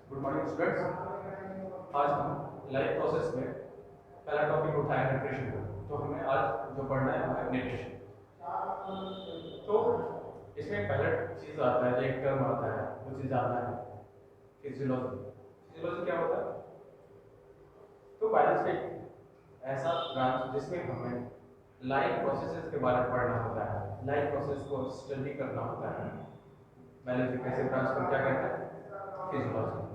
Good morning students. आज हम life process में पहला टॉपिक उठाया न्यूट्रिशन का। तो हमें आज जो पढ़ना है वो है न्यूट्रिशन। तो इसमें पहला चीज़ आता है, जो एक टर्म आता है, वो चीज़ आता है फिजियोलॉजी। फिजियोलॉजी क्या होता है? तो बायोलॉजी का ऐसा ब्रांच जिसमें हमें लाइफ प्रोसेसेस के बारे में पढ़ना होता है, लाइफ प्रोसेस को स्टडी करना होता है। बायोलॉजी का ऐसे ब्रांच को क्या कहते हैं? फिजियोलॉजी।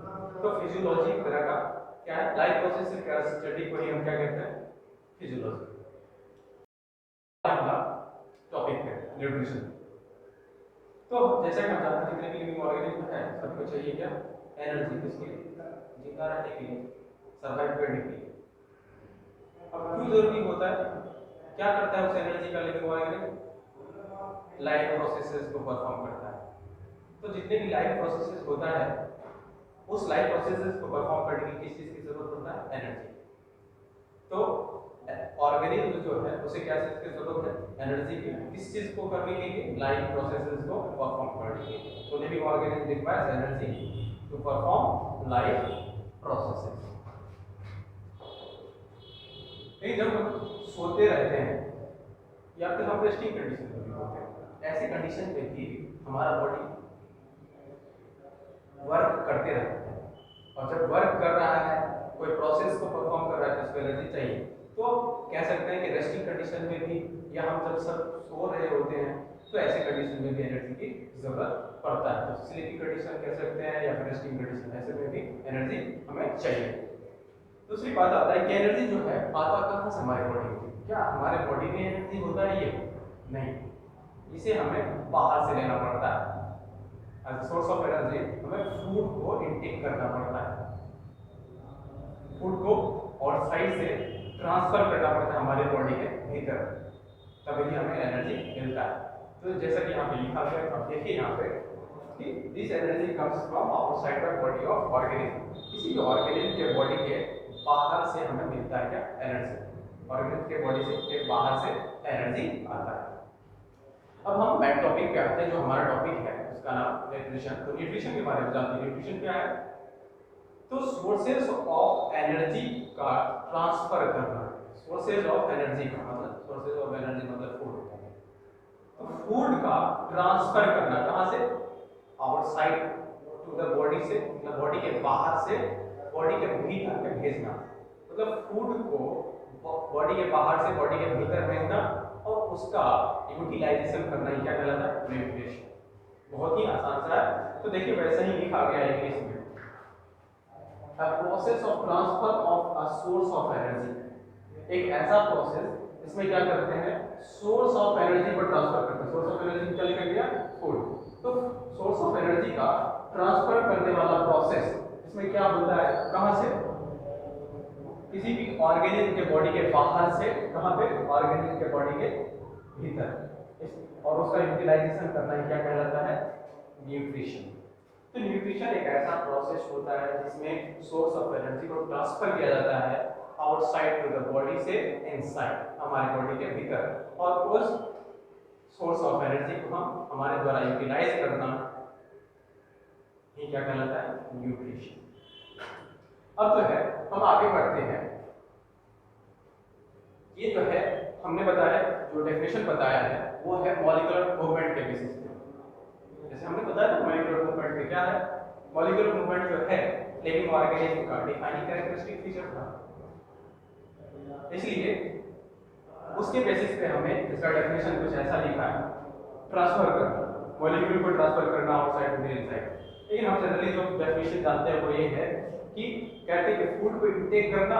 तो फिजियोलॉजी एक तरह का क्या है? लाइफ प्रोसेस का स्टडी को ही हम क्या कहते हैं? फिजियोलॉजी। अगला टॉपिक है न्यूट्रिशन। तो जैसा कि हम जानते हैं जितने भी लिविंग ऑर्गेनिज्म है सबको चाहिए क्या? एनर्जी। किसके लिए? जिंदा रहने के लिए, सर्वाइव करने के लिए। अब क्यों जरूरी होता है? क्या करता है उस एनर्जी का लिविंग ऑर्गेनिज्म? लाइफ प्रोसेसेस को परफॉर्म करता है। तो जितने भी लाइफ प्रोसेसेस होता है उस लाइफ प्रोसेसेस को परफॉर्म करने के लिए किस चीज की जरूरत होता है? एनर्जी। तो ऑर्गेनिज्म जो है उसे क्या चीज की जरूरत है? एनर्जी की। किस चीज को करने के लिए? लाइफ प्रोसेसेस को परफॉर्म करने के लिए। तो living organism requires energy to perform life processes. नहीं, जब हम सोते रहते हैं या फिर हम रेस्टिंग कंडीशन में भी होते हैं, ऐसी कंडीशन में भी हमारा बॉडी वर्क करते रहता है। और जब वर्क कर रहा है, कोई प्रोसेस को परफॉर्म कर रहा है, तो उसको एनर्जी चाहिए। तो कह सकते हैं कि रेस्टिंग कंडीशन में भी या हम जब सब सो रहे होते हैं तो ऐसे कंडीशन में भी एनर्जी की जरूरत पड़ता है। तो स्लीपी कंडीशन कह सकते हैं या फिर रेस्टिंग कंडीशन, ऐसे में भी एनर्जी हमें चाहिए। दूसरी बात आता है कि एनर्जी जो है आता कहाँ से? हमारे बॉडी में। क्या हमारे बॉडी में एनर्जी होता है? ये नहीं, इसे हमें बाहर से लेना पड़ता है। एज सोर्स ऑफ एनर्जी हमें फूड को इनटेक करना पड़ता है, फूड को आउटसाइड से ट्रांसफर करना पड़ता है हमारे बॉडी के भीतर, तभी हमें एनर्जी मिलता है। तो जैसा कि यहाँ पे लिखा है, आप देखिए यहाँ पे कि this energy comes from outside the body of organism. किसी भी ऑर्गेनिज्म के बॉडी के बाहर से हमें मिलता है क्या? एनर्जी। ऑर्गेनिज्म के बॉडी से के बाहर से एनर्जी आता है। अब हम मेन टॉपिक पे आते हैं, जो हमारा टॉपिक है उसका नाम न्यूट्रिशन। तो न्यूट्रिशन के बारे में जानते हैं। न्यूट्रिशन क्या है? तो सोर्सेज ऑफ एनर्जी का ट्रांसफर करना। सोर्सेज ऑफ एनर्जी का मतलब, सोर्सेज ऑफ एनर्जी मतलब फूड होता है। तो फूड का ट्रांसफर करना कहां से? आउटसाइड टू द बॉडी से, मतलब बॉडी के बाहर से बॉडी के भीतर में भेजना। मतलब फूड को बॉडी के बाहर से बॉडी के भीतर भेजना और उसका यूटिलाइजेशन करना, ही क्या कहलाता है? न्यूट्रिशन। बहुत ही आसान सा है। तो देखिए वैसे ही लिखा गया है इंग्लिश में, a process of transfer of a source of energy। एक ऐसा प्रोसेस इसमें क्या करते हैं? सोर्स ऑफ एनर्जी को ट्रांसफर करते हैं। सोर्स ऑफ एनर्जी क्या लिखा गया? फूड। तो सोर्स ऑफ एनर्जी का ट्रांसफर करने वाला प्रोसेस इसमें क्या होता है? कहां से? किसी भी ऑर्गेनिज्म के बॉडी के बाहर से, कहां पे? ऑर्गेनिज्म के बॉडी के भीतर। और उसका यूटिलाइजेशन करना ही क्या कहलाता है? न्यूट्रिशन। तो न्यूट्रिशन एक ऐसा प्रोसेस होता है जिसमें सोर्स ऑफ एनर्जी को ट्रांसफर किया जाता है आउटसाइड टू द बॉडी से इनसाइड, हमारे बॉडी के भीतर। और उस सोर्स ऑफ एनर्जी को हम हमारे द्वारा यूटिलाइज करना ही क्या कहलाता है? न्यूट्रिशन। अब जो है हम आगे बढ़ते हैं। ये जो है हमने बताया, जो डेफिनेशन बताया है वो है मॉलिक्यूलर मूवमेंट के बेसिस पे। जैसे हमने बताया था मॉलिक्यूलर मूवमेंट में क्या है? मॉलिक्यूलर मूवमेंट जो है लिविंग ऑर्गेनिज्म का डिफाइनिंग कैरेक्टरिस्टिक फीचर था, इसलिए उसके बेसिस पे हमें इसका डेफिनेशन कुछ ऐसा लिखा है, ट्रांसफर करना, मॉलिक्यूल को ट्रांसफर करना आउटसाइड टू द इनसाइड। लेकिन हम जनरली जो डेफिनेशन जानते हैं वो ये है कि कहते हैं कि फूड को इनटेक करना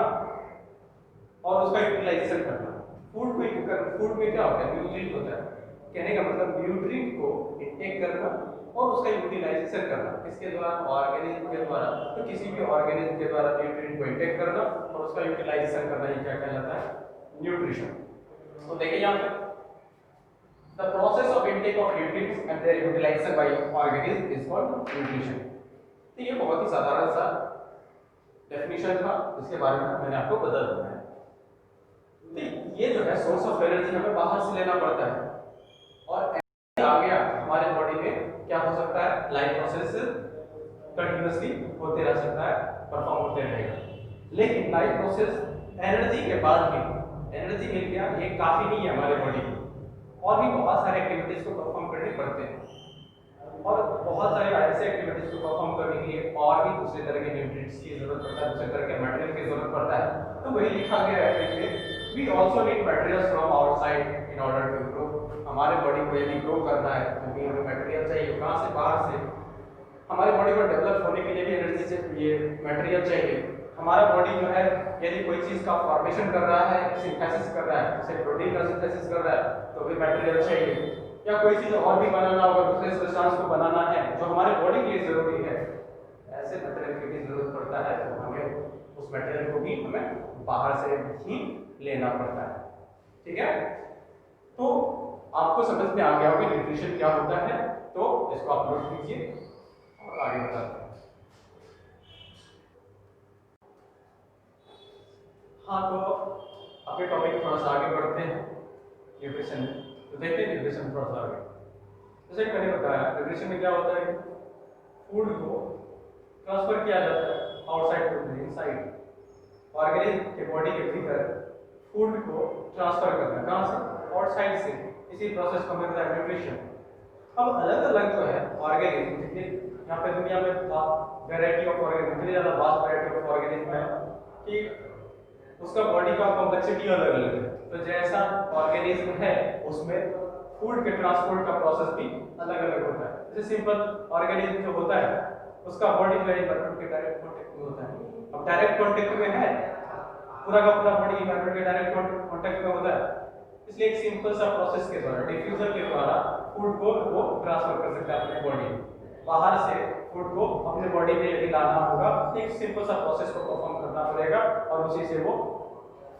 और उसका यूटिलाइजेशन करना। फूड में क्या होता है? न्यूट्रिएंट होता है। कहने का मतलब न्यूट्रिएंट को इनटेक करना और उसका यूटिलाइजेशन करना। किसके द्वारा? ऑर्गेनिज्म के द्वारा। तो किसी भी ऑर्गेनिज्म के द्वारा न्यूट्रिएंट को इनटेक करना और उसका यूटिलाइजेशन करना ही क्या कहलाता है? न्यूट्रिशन। तो देखिए यहाँ पे the process of intake of nutrients and their utilization by organism is called nutrition। तो ये बहुत ही साधारण सा डेफिनेशन था जिसके बारे में मैंने आपको बता दिया है। तो ये जो है सोर्स ऑफ एनर्जी हमें बाहर से लेना पड़ता है और आ गया हमारे बॉडी में क्या हो सकता है? लाइफ प्रोसेस कंटिन्यूसली होते रह सकता है, परफॉर्म होते रहेगा। लेकिन लाइफ प्रोसेस एनर्जी के बाद भी, एनर्जी मिल गया ये काफ़ी नहीं है हमारे बॉडी को, और भी बहुत सारे एक्टिविटीज़ को परफॉर्म करने पड़ते हैं, और बहुत सारे ऐसे एक्टिविटीज़ को परफॉर्म करने के लिए और भी दूसरे तरह के न्यूट्रिएंट्स की जरूरत पड़ता है, दूसरे तरह के मटेरियल की जरूरत पड़ता है। तो वही लिखा गया है कि we also need materials from outside in order to grow. हमारे बॉडी को यदि ग्रो करना है तो हमें मटेरियल चाहिए, कहाँ से? बाहर से। हमारी बॉडी को डेवलप होने के लिए भी एनर्जी चाहिए, मटेरियल चाहिए। हमारा बॉडी जो है यदि कोई चीज़ का फॉर्मेशन कर रहा है, सिंथेसिस कर रहा है, जैसे प्रोटीन का सिंथेसिस कर रहा है, तो भी मटेरियल चाहिए। या कोई चीज़ और भी बनाना होगा, दूसरे सब्सटेंस को बनाना है जो हमारे बॉडी के लिए ज़रूरी है, ऐसे मटेरियल की भी ज़रूरत पड़ता है, तो हमें उस मटेरियल को भी हमें बाहर से ही लेना पड़ता है। ठीक है, तो आपको समझ में आ गया होगा न्यूट्रिशन क्या होता है, तो इसको आप नोट कीजिए और आगे बताते हैं। हाँ, तो अपने टॉपिक थोड़ा सा आगे बढ़ते हैं न्यूट्रिशन में, तो देखते हैं न्यूट्रिशन थोड़ा सा आगे। जैसे मैंने बताया न्यूट्रिशन में क्या होता है, फूड को ट्रांसफर किया जाता है outside to the inside. Organism के बॉडी के भीतर फूड को ट्रांसफर करना है, कहाँ से? आउटसाइड से। इसी प्रोसेस को हमें कहते हैं न्यूट्रिशन। अब अलग अलग जो है ऑर्गेनिज्म, जितने यहाँ पे दुनिया में वैरायटी ऑफ ऑर्गेनिज्म, इतनी ज़्यादा वास्ट वैरायटी ऑफ ऑर्गेनिज्म है कि उसका बॉडी का कॉम्प्लेक्सिटी अलग अलग है। तो जैसा ऑर्गेनिज्म है उसमें फूड के ट्रांसपोर्ट का प्रोसेस भी अलग अलग होता है। जैसे सिंपल ऑर्गेनिज्म जो होता है उसका बॉडी जो है एनवायरनमेंट के डायरेक्ट कांटेक्ट में होता है। अब डायरेक्ट कांटेक्ट में है, पूरा का पूरा बॉडी एनवायरनमेंट के डायरेक्ट कांटेक्ट में होता है, इसलिए एक सिंपल सा प्रोसेस के द्वारा, डिफ्यूजन के द्वारा फूड को वो ट्रांसफर कर सकता है अपने बॉडी। बाहर से फूड को अपने बॉडी में यदि लाना होगा तो एक सिंपल सा प्रोसेस को परफॉर्म करना पड़ेगा और उसी से वो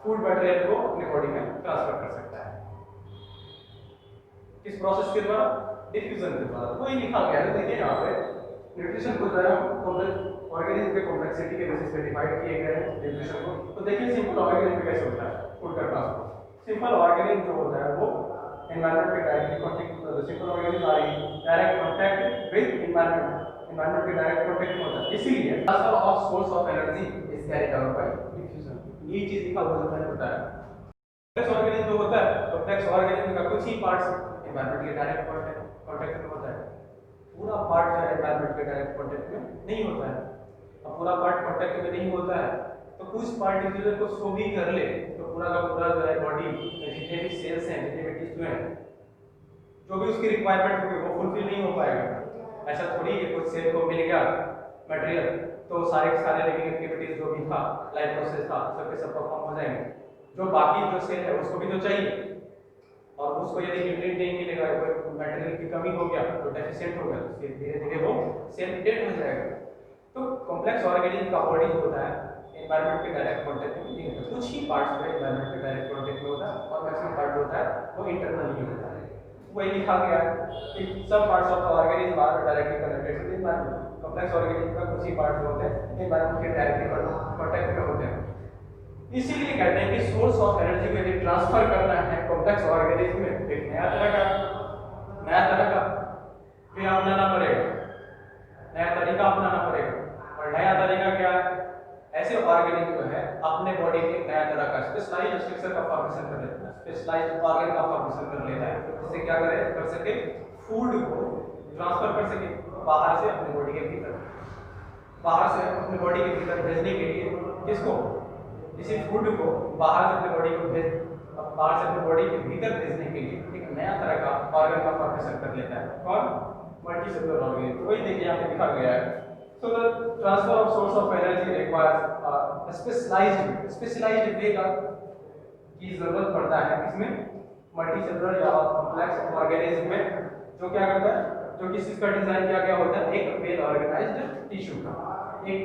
फूड मटेरियल को अपने बॉडी में ट्रांसफर कर सकता है। किस प्रोसेस के द्वारा? डिफ्यूजन के द्वारा। वही लिखा गया है, देखिए यहाँ पे न्यूट्रिशन को जो है ऑर्गेनिज्म के कॉम्प्लेक्सिटी के बेसिस पे डिवाइड किए गए हैं न्यूट्रिशन को। तो देखिए सिंपल ऑर्गेनिज्म में कैसे होता है फूड का ट्रांसफर। सिंपल ऑर्गेनिज्म जो होता है वो एनवायरनमेंट के directly contact, simple organism are in direct contact with environment, environment के डायरेक्ट कांटेक्ट में होता है, इसीलिए transfer of source of energy is carried out by diffusion. ये चीज लिखा हुआ होता है। कॉम्प्लेक्स ऑर्गेनिज्म जो होता है, कॉम्प्लेक्स ऑर्गेनिज्म का कुछ ही पार्ट्स एनवायरनमेंट के डायरेक्ट कांटेक्ट में होता है, पूरा पार्ट जो है एनवायरनमेंट के डायरेक्ट कांटेक्ट में नहीं होता है। अब पूरा पार्ट कांटेक्ट में नहीं होता है तो कुछ पार्ट डिफ्यूजन को सो भी कर ले तो पूरा का पूरा जो है बॉडी में जितने भी सेल्स हैं, जितने भी टिश्यू हैं, जो भी उसकी रिक्वायरमेंट होगी वो फुलफिल नहीं हो पाएगा। ऐसा थोड़ी है कुछ सेल को मिल गया मटेरियल तो सारे लिविंग एक्टिविटीज जो भी था, लाइफ प्रोसेस था, सब के सब परफॉर्म हो जाएंगे। जो बाकी जो सेल है उसको भी तो चाहिए, और उसको यदि न्यूट्रिएंट नहीं मिलेगा, कोई मटेरियल की कमी हो गया तो डेफिशिएंट हो गया, तो धीरे धीरे वो सेल डेड हो जाएगा। तो कॉम्प्लेक्स ऑर्गेनिज्म का बॉडी जो होता है एनवायरनमेंट के डायरेक्ट कांटेक्ट में नहीं होता, कुछ ही पार्ट्स जो है एनवायरनमेंट के डायरेक्ट कांटेक्ट में होता है और मैक्सिमम पार्ट जो होता है वो इंटरनली होता है। वही लिखा गया है कि सब parts of the organism are directly connected with environment. Complex organism का कुछ ही पार्ट जो होते हैं एनवायरनमेंट के डायरेक्टली कांटेक्ट में होते हैं। इसीलिए कहते हैं कि सोर्स ऑफ एनर्जी को यदि ट्रांसफर करना है कॉम्प्लेक्स ऑर्गेनिज्म में, एक नया तरह का भी अपनाना पड़ेगा, नया तरीका अपनाना पड़ेगा। और नया तरीका क्या है? ऐसे ऑर्गेनिज्म जो है अपने बॉडी में एक नया तरह का स्पेशलाइज्ड स्ट्रक्चर का फॉर्मेशन कर लेता है, स्पेशलाइज्ड ऑर्गन का फॉर्मेशन कर लेता है, जिससे क्या कर सके फूड को ट्रांसफर कर सके बाहर से अपने बॉडी के भीतर, बाहर से अपने बॉडी के भीतर भेजने के लिए। किसको? इसी फूड को बाहर से अपने बॉडी को बाहर से अपने बॉडी के भीतर भेजने के लिए एक नया तरह का ऑर्गन का फॉर्मेशन कर लेता है, कौन? Multicellular organism. तो वही देखिए यहाँ पे लिखा गया है। So the transfer of source of energy requires a specialized way की जरूरत पड़ता है इसमें मल्टीसेलुलर या कॉम्प्लेक्स ऑर्गेनिज्म में, जो क्या करता है, जो किस चीज का डिजाइन किया गया होता है, एक वेल ऑर्गेनाइज्ड टिश्यू का, एक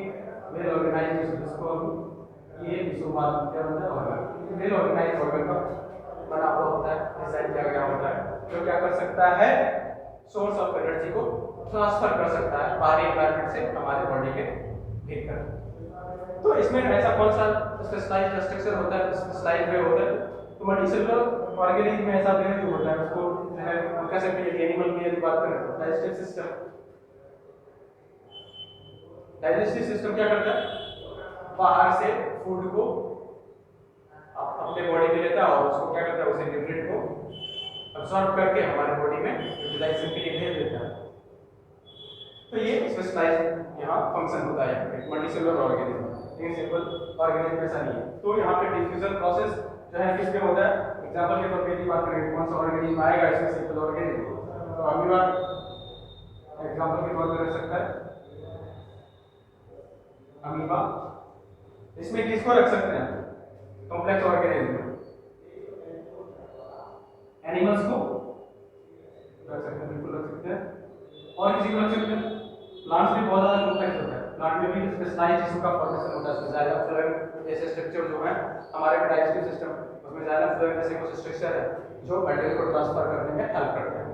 वेल ऑर्गेनाइज्ड टिश्यू, जिसको ये टिश्यू मालूम क्या होता है, ऑर्गन, वेल ऑर्गेनाइज्ड ऑर्गन का बना हुआ होता है, डिजाइन किया गया होता है, जो क्या कर सकता है सोर्स ऑफ एनर्जी को ट्रांसफर कर सकता है बाहरी एनवायरनमेंट से हमारे बॉडी के भीतर। तो इसमें ऐसा कौन सा स्पेशलाइज्ड स्ट्रक्चर होता है, स्पेशलाइज्ड वे होता है? तो मल्टीसेलुलर ऑर्गेनिज्म में ऐसा वे जो होता है उसको जो है हम कह सकते हैं कि एनिमल में यदि बात करें तो डाइजेस्टिव सिस्टम, डाइजेस्टिव सिस्टम क्या करता है, बाहर से फूड को अपने बॉडी में लेता है और उसको क्या करता है, उसे न्यूट्रिएंट को अब्सॉर्ब करके हमारे बॉडी में यूटिलाइजेशन के लिए भेज देता है। तो ये स्पेशलाइज्ड यहाँ फंक्शन होता है मल्टीसेलुलर ऑर्गेनिज्म। लेकिन सिंपल ऑर्गेनिज्म ऐसा नहीं है। तो यहाँ पे डिफ्यूजन प्रोसेस जो है किस पे होता है, एग्जांपल के तौर पे यदि बात करें कौन सा ऑर्गेनिज्म आएगा इसमें, सिंपल ऑर्गेनिज्म, तो अमीबा एग्जांपल के तौर पे रख सकता है अमीबा। इसमें किसको रख सकते हैं, कॉम्प्लेक्स ऑर्गेनिज्म, एनिमल्स को रख सकते हैं, बिल्कुल रख सकते हैं। और किसी को रख सकते हैं, प्लांट्स भी बहुत ज्यादा कॉम्प्लेक्स होता है, प्लांट में भी स्पेशलाइज्ड टिश्यू का फॉर्मेशन होता है, उसमें जाइलम फ्लोएम जैसे स्ट्रक्चर जो है हमारे डाइजेस्टिव सिस्टम, उसमें जाइलम फ्लोएम जैसे कुछ स्ट्रक्चर है जो मटेरियल को ट्रांसफर करने में हेल्प करते हैं।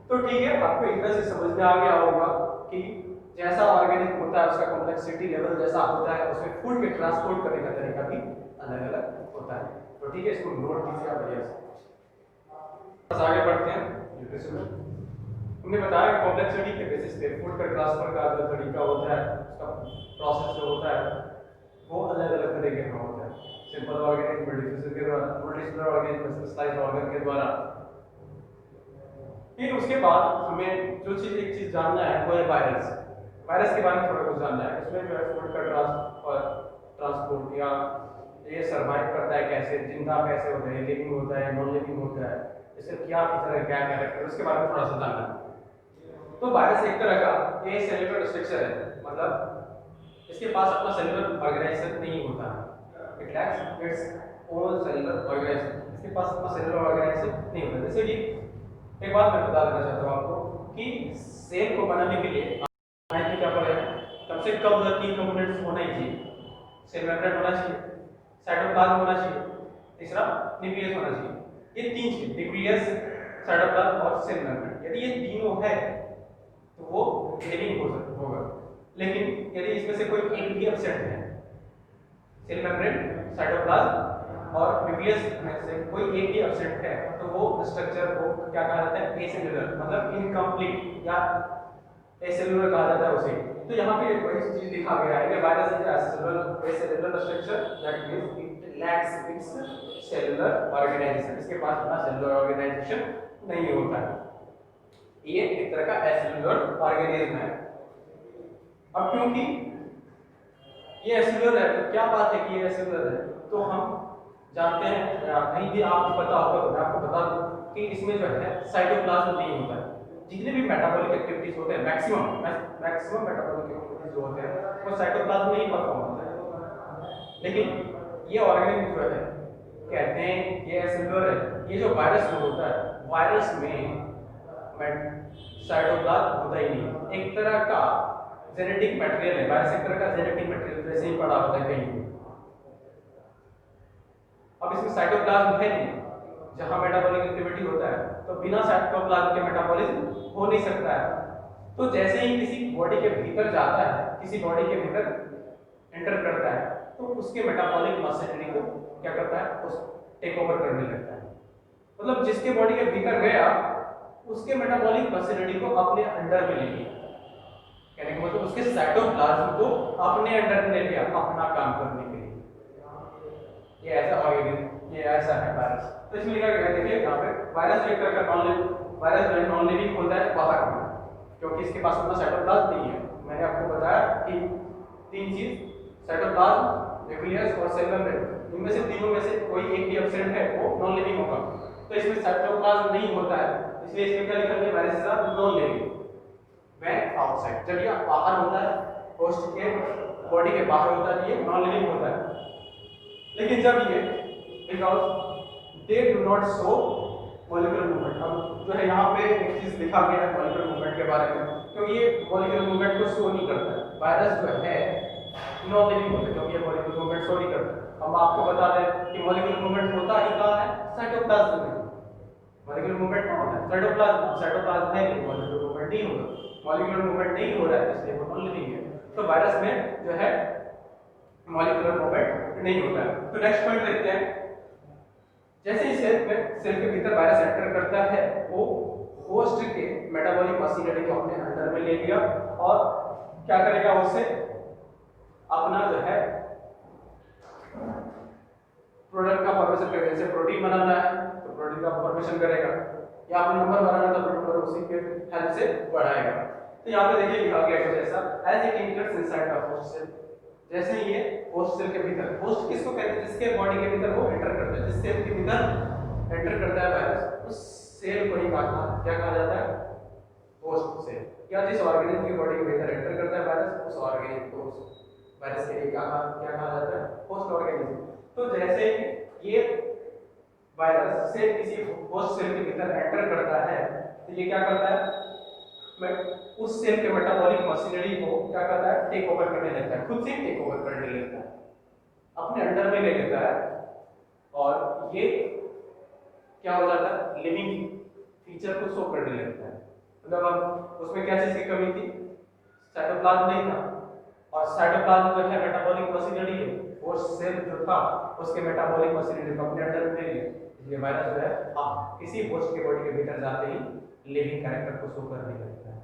तो ठीक है, आपको एक तरह से समझ में आ गया होगा कि जैसा ऑर्गेनिज्म होता है उसका कॉम्प्लेक्सिटी लेवल जैसा होता है, उसमें फूड के ट्रांसपोर्ट करने का तरीका भी अलग-अलग होता है। तो ठीक है, इसको नोट कीजिए आप बढ़िया से। बस आगे बढ़ते हैं न्यूट्रिशन में। हमने बताया कि कॉम्प्लेक्सिटी के बेसिस पे फूड का ट्रांसफर का जो तरीका होता है, उसका प्रोसेस जो होता है वो अलग-अलग तरीके का होता है। सिंपल ऑर्गेनिज्म डिफ्यूजन के द्वारा, मल्टीसेलुलर ऑर्गेनिज्म स्पेशलाइज्ड ऑर्गन के द्वारा। फिर उसके बाद हमें जो चीज एक चीज जानना है वो है वायरस। वायरस के बारे में थोड़ा कुछ जानना है। इसमें जो है फूड का ट्रांसपोर्ट या ये सर्वाइव करता है कैसे, जिंदा कैसे होता है, लिविंग होता है, नॉन लिविंग होता है, इसके क्या फीचर है, क्या कैरेक्टर, उसके बारे में थोड़ा सा जानना है। तो वायरस एक तरह का ए सेलुलर स्ट्रक्चर है, मतलब इसके पास अपना सेलुलर ऑर्गेनाइजेशन नहीं होता है, it lacks its own cellular organization, इसके पास अपना सेलुलर ऑर्गेनाइजेशन नहीं होता। जैसे कि एक बात मैं बता देना चाहता हूँ आपको कि सेल को बनाने के लिए क्या पड़ेगा, कम से कम 3 कंपोनेंट्स होना ही चाहिए। सेल मेम्ब्रेन होना चाहिए, साइटोप्लाज्म होना चाहिए, तीसरा न्यूक्लियस होना चाहिए। ये 3 चीज, न्यूक्लियस, साइटोप्लाज्म और सेल मेम्ब्रेन, यदि ये तीनों है तो वो लिविंग होगा। लेकिन यदि इसमें से कोई एक भी एब्सेंट है, सेल मेम्ब्रेन, साइटोप्लाज्म और न्यूक्लियस में से कोई एक भी एब्सेंट है, तो वो स्ट्रक्चर को क्या कहा जाता है, एसेलुलर, मतलब इनकम्प्लीट या एसेलुलर कहा जाता है उसे। तो यहाँ पे वही चीज लिखा गया है कि virus is acellular structure that means it lacks its cellular organization, इसके पास अपना सेलुलर ऑर्गेनाइजेशन नहीं होता है। ये एक तरह का एसेलुलर ऑर्गेनिज्म है। अब क्योंकि ये एसेलुलर है, तो क्या बात है कि ये एसेलुलर है, तो हम जानते हैं, कहीं भी आपको पता होगा तो मैं आपको बता दूं कि इसमें जो है साइटोप्लाज्म नहीं होता है। जितने भी मेटाबॉलिक एक्टिविटीज होते हैं, मैक्सिमम मेटाबॉलिक एक्टिविटीज जो होते हैं वो साइटोप्लाज्म में ही परफॉर्म होता है। लेकिन ये ऑर्गेनिज्म जो है कहते हैं ये एसेलुलर है। ये जो वायरस जो होता है, वायरस में साइटोप्लाज्म होता ही नहीं, एक तरह का जेनेटिक मटेरियल है। वायरस एक तरह का जेनेटिक मटेरियल जैसे ही पड़ा होता है कहीं। अब इसमें साइटोप्लाज्म है नहीं, जहां मेटाबॉलिक एक्टिविटी होता है, तो बिना साइटोप्लाज्म के मेटाबॉलिज्म हो नहीं सकता है। तो जैसे ही किसी बॉडी के भीतर जाता है, किसी बॉडी के भीतर एंटर करता है, तो उसके मेटाबॉलिक मशीनरी को क्या करता है, उस टेक ओवर करने लगता है। मतलब जिसके बॉडी के भीतर गया उसके मेटाबॉलिक मशीनरी को अपने अंडर में ले लिया, कहने का मतलब उसके साइटोप्लाज्म को अपने अंडर में ले लिया अपना काम करने के लिए। ये ऐसा ऑर्गेनिज्म, ये ऐसा है वायरस। तो इसमें लिखा गया है, देखिए यहाँ पे वायरस एक तरह का वायरस जो है नॉन लिविंग होता है बाहर में, क्योंकि इसके पास अपना साइटोप्लाज्म नहीं है। मैंने आपको बताया कि 3 चीज, साइटोप्लाज्म, न्यूक्लियस और सेल मेम्ब्रेन, इनमें से तीनों में से कोई एक भी एब्सेंट है वो नॉन लिविंग होगा। तो इसमें साइटोप्लाज्म नहीं होता है, इसलिए इसमें क्या लिखा है, virus is non living when outside. जब ये बाहर होता है, होस्ट के बॉडी के बाहर होता है, ये नॉन लिविंग होता है। लेकिन जब ये because they do not show molecular movement, अब जो है यहाँ पे एक चीज लिखा गया है मॉलिक्यूलर मूवमेंट के बारे में, क्योंकि ये मॉलिक्यूलर मूवमेंट को शो नहीं करता है। वायरस जो है नॉन लिविंग होता है क्योंकि ये मॉलिक्यूलर मूवमेंट शो नहीं करता। हम आपको बता दें कि मॉलिक्यूलर मूवमेंट होता ही कहाँ है, साइटोप्लाज्म में। मॉलिक्यूलर मूवमेंट क्या होता है, साइटोप्लाज्म है, मॉलिक्यूलर मूवमेंट नहीं होगा। मॉलिक्यूलर मूवमेंट नहीं हो रहा है इसलिए वो नॉन लिविंग है। तो वायरस में जो है मॉलिक्यूलर मूवमेंट नहीं होता है। तो नेक्स्ट पॉइंट देखते हैं, जैसे ही सेल के भीतर वायरस एंटर करता है, वो होस्ट के मेटाबॉलिक मशीनरी को अपने अंदर में ले लिया और क्या करेगा, उससे अपना जो है प्रोडक्ट का फॉर्मेशन करेगा। जैसे प्रोटीन बनाना है तो प्रोटीन का फॉर्मेशन करेगा, या आपको नंबर बनाना तो नंबर उसी के हेल्प से बढ़ाएगा। तो यहाँ पे देखिए लिखा गया कुछ ऐसा, as it enters inside the host cell, जैसे ही ये होस्ट सेल के भीतर, होस्ट किसको कहते हैं, जिसके बॉडी के भीतर वो एंटर करता है, जिस सेल के भीतर एंटर करता है वायरस, उस सेल को ही क्या कहा जाता है, होस्ट सेल। या जिस ऑर्गेनिज्म की बॉडी के भीतर एंटर करता है वायरस, उस ऑर्गेनिज्म को, उस वायरस के लिए क्या कहा जाता है, होस्ट ऑर्गेनिज्म। तो जैसे ये वायरस से किसी होस्ट सेल के भीतर एंटर करता है तो ये क्या करता है, उस सेल के मेटाबॉलिक मशीनरी को क्या करता है, टेक ओवर करने लगता है, खुद से टेक ओवर करने लगता है, अपने अंडर में ले लेता है। और ये क्या हो जाता है, लिविंग फीचर को शो करने लगता है। मतलब अब उसमें क्या चीज की कमी थी, साइटोप्लाज्म नहीं था, और साइटोप्लाज्म जो है मेटाबॉलिक मशीनरी है, वो सेल जो था उसके मेटाबॉलिक मशीनरी को अपने अंडर में ले लिया। इसलिए वायरस जो है किसी होस्ट के बॉडी के भीतर जाते ही लिविंग कैरेक्टर को शो करने लगता है।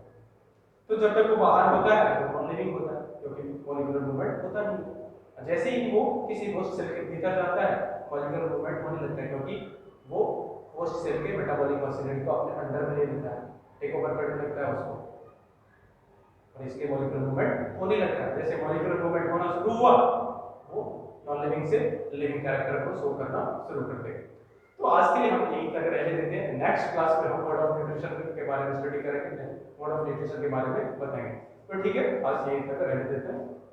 तो जब तक वो बाहर होता है तो नॉन लिविंग होता है, क्योंकि मॉलिक्यूलर मूवमेंट होता नहीं। जैसे ही वो किसी होस्ट सेल के भीतर जाता है मॉलिक्यूलर मूवमेंट होने लगता है, क्योंकि वो होस्ट सेल के मेटाबॉलिक मशीनरी को अपने अंडर में ले लेता है, टेक ओवर करने लगता है उसको, और इसके मॉलिक्यूलर मूवमेंट होने लगता है। जैसे मॉलिक्यूलर मूवमेंट होना शुरू हुआ, वो नॉन लिविंग से लिविंग कैरेक्टर को शो करना शुरू कर देगा। तो आज के लिए हम यहीं तक रहने देते हैं। नेक्स्ट क्लास में हम मोड ऑफ न्यूट्रिशन के बारे में स्टडी करेंगे, मोड ऑफ न्यूट्रिशन के बारे में बताएंगे। तो ठीक है, आज यहीं तक रहने देते हैं।